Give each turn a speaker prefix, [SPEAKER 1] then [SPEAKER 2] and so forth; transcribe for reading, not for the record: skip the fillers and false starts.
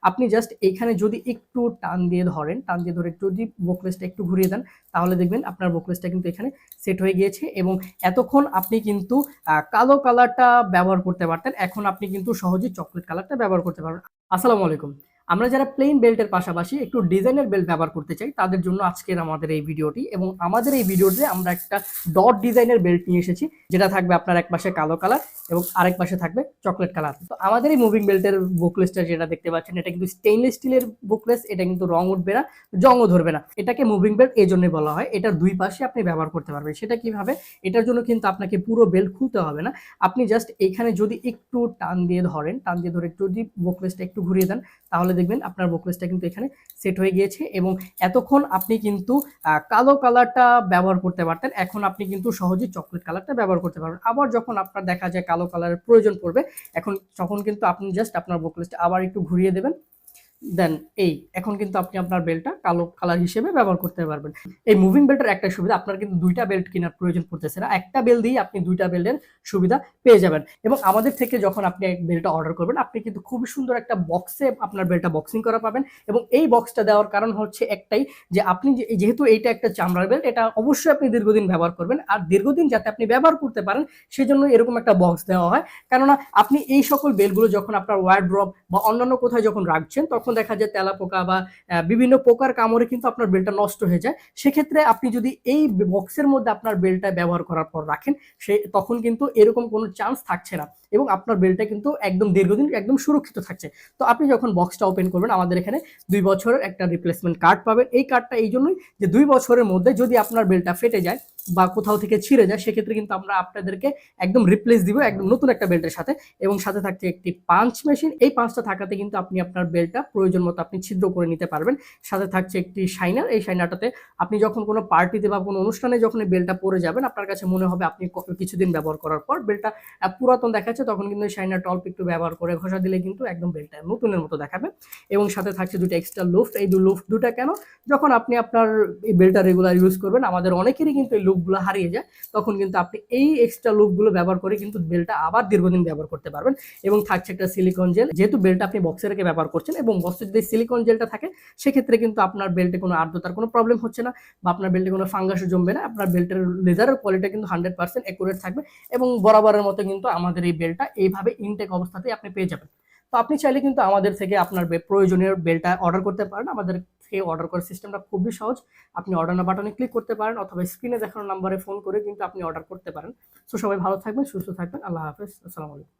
[SPEAKER 1] আপনি জাস্ট এইখানে যদি একটু টান দিয়ে ধরেন, টান দিয়ে ধরে যদি বোকলেসটা একটু ঘুরিয়ে দেন, তাহলে দেখবেন আপনার বোকলেসটা কিন্তু এখানে সেট হয়ে গিয়েছে। এবং এতক্ষণ আপনি কিন্তু কালো কালারটা ব্যবহার করতে পারতেন, এখন আপনি কিন্তু সহজেই চকলেট কালারটা ব্যবহার করতে পারবেন। আসসালামু আলাইকুম। আমরা যারা প্লেন বেল্টের পাশাপাশি একটু ডিজাইনের বেল্ট ব্যবহার করতে চাই, তাদের জন্য আজকের আমাদের এই ভিডিওটি। এবং আমাদের এই ভিডিওতে আমরা একটা ডট ডিজাইনের বেল্ট নিয়ে এসেছি, যেটা থাকবে আপনার এক পাশে কালো কালার এবং আরেক পাশে থাকবে চকলেট কালার। তো আমাদের এই মুভিং বেল্টের বুকলেসটা যেটা দেখতে পাচ্ছেন, এটা কিন্তু স্টেইনলেস স্টিলের বুকলেস। এটা কিন্তু রং উঠবে না, জংও ধরবে না। এটাকে মুভিং বেল্ট এই জন্যই বলা হয়। এটার দুই পাশে আপনি ব্যবহার করতে পারবেন। সেটা কিভাবে? এটার জন্য কিন্তু আপনাকে পুরো বেল্ট খুলতে হবে না। আপনি জাস্ট এইখানে যদি একটু টান দিয়ে ধরেন, টান দিয়ে ধরে যদি বুকলেসটা একটু ঘুরিয়ে দেন, তাহলে দেখবেন আপনার বুকলেসটা কিন্তু এখানে সেট হয়ে গিয়েছে। এবং এতক্ষণ আপনি কিন্তু কালো কালারটা ব্যবহার করতে পারতেন, এখন আপনি কিন্তু সহজেই চকলেট কালারটা ব্যবহার করতে পারবেন। আবার যখন আপনার দেখা যায় কালো কালারের প্রয়োজন পড়বে, তখন কিন্তু আপনি জাস্ট আপনার বুকলেসটা আবার একটু ঘুরিয়ে দেবেন। দেন এখন কিন্তু আপনি আপনার বেল্টটা কালো কালার হিসেবে ব্যবহার করতে পারবেন। এই মুভিং বেল্টের একটা সুবিধা, আপনার কিন্তু দুইটা বেল্ট কেনার প্রয়োজন পড়তেছে না। একটা বেল্ট দিয়ে আপনি দুইটা বেল্টের সুবিধা পেয়ে যাবেন। এবং আমাদের থেকে যখন আপনি বেল্টটা অর্ডার করবেন, আপনি কিন্তু খুবই সুন্দর একটা বক্সে আপনার বেল্টটা বক্সিং করা পাবেন। এবং এই বক্সটা দেওয়ার কারণ হচ্ছে একটাই, যে আপনি যেহেতু এইটা একটা চামড়ার বেল্ট, এটা অবশ্যই আপনি দীর্ঘদিন ব্যবহার করবেন। আর দীর্ঘদিন যাতে আপনি ব্যবহার করতে পারেন, সেজন্য এরকম একটা বক্স দেওয়া হয়। কেননা আপনি এই সকল বেল্টগুলো যখন আপনার ওয়ার্ড্রপ বা অন্যান্য কোথায় যখন রাখছেন, তখন দেখা যায় তেলাপোকা বা বিভিন্ন পোকার কামড়ে কিন্তু আপনার বেল্টটা নষ্ট হয়ে যায়। সেক্ষেত্রে আপনি যদি এই বক্সের মধ্যে আপনার বেল্টটা ব্যবহার করার পর রাখেন, তখন কিন্তু এরকম কোনো চান্স থাকছে না এবং আপনার বেল্টটা কিন্তু একদম দীর্ঘদিন একদম সুরক্ষিত থাকছে। তো আপনি যখন বক্সটা ওপেন করবেন, আমাদের এখানে 2 বছরের একটা রিপ্লেসমেন্ট কার্ড পাবেন। এই কার্ডটা এই জন্যই যে 2 বছরের মধ্যে যদি আপনার বেল্টটা ফেটে যায় বা কোথাও থেকে ছিঁড়ে যায়, সেক্ষেত্রে কিন্তু আমরা আপনাদেরকে একদম রিপ্লেস দিব একদম নতুন একটা বেল্টের সাথে। এবং সাথে থাকছে একটি পাঞ্চ মেশিন। এই পাঁচটা থাকাতে কিন্তু আপনি আপনার বেল্টটা প্রয়োজন মতো আপনি ছিদ্র করে নিতে পারবেন। সাথে থাকছে একটি শাইনার। এই শাইনারটাতে আপনি যখন কোনো পার্টিতে বা কোনো অনুষ্ঠানে যখন এই বেল্টটা পরে যাবেন, আপনার কাছে মনে হবে আপনি কিছুদিন ব্যবহার করার পর বেল্টটা পুরাতন দেখাচ্ছে, তখন কিন্তু এই শাইনারটা অল্প একটু ব্যবহার করে ঘষা দিলে কিন্তু একদম বেল্টটা নতুনের মতো দেখাবে। এবং সাথে থাকছে দুটো এক্সট্রা লুফট। এই লুফট দুটা কেন? যখন আপনি আপনার এই বেল্টটা রেগুলার ইউজ করবেন, আমাদের অনেকেরই কিন্তু এই লুপগুলো হারিয়ে যায়, তখন কিন্তু আপনি এই এক্সট্রা লুপগুলো ব্যবহার করে কিন্তু বেল্টটা আবার দীর্ঘদিন ব্যবহার করতে পারবেন। এবং থাকছে একটা সিলিকন জেল। যেহেতু বেল্টটা আপনি বক্সে রেখে ব্যবহার করছেন এবং বক্সে যদি সিলিকন জেলটা থাকে, সেক্ষেত্রে কিন্তু আপনার বেল্টে কোনো আর্দ্রতার কোনো প্রবলেম হচ্ছে না বা আপনার বেল্টে কোনো ফাঙ্গাসও জমবে না। আপনার বেল্টের লেদারের কোয়ালিটি কিন্তু 100% একুরেট থাকবে এবং বরাবরের মতো কিন্তু আমাদের এই বেল্টটা এইভাবে ইনটেক অবস্থাতেই আপনি পেয়ে যাবেন। তো আপনি চাইলে কিন্তু আমাদের থেকে আপনার প্রয়োজনীয় বেল্টটা অর্ডার করতে পারেন। আমাদের থেকে অর্ডার করার সিস্টেমটা খুবই সহজ। আপনি অর্ডার নাও বাটনে ক্লিক করতে পারেন অথবা স্ক্রিনে দেখানো নাম্বারে ফোন করে কিন্তু আপনি অর্ডার করতে পারেন। সো সবাই ভালো থাকবেন, সুস্থ থাকবেন। আল্লাহ হাফেজ। আসসালামু আলাইকুম।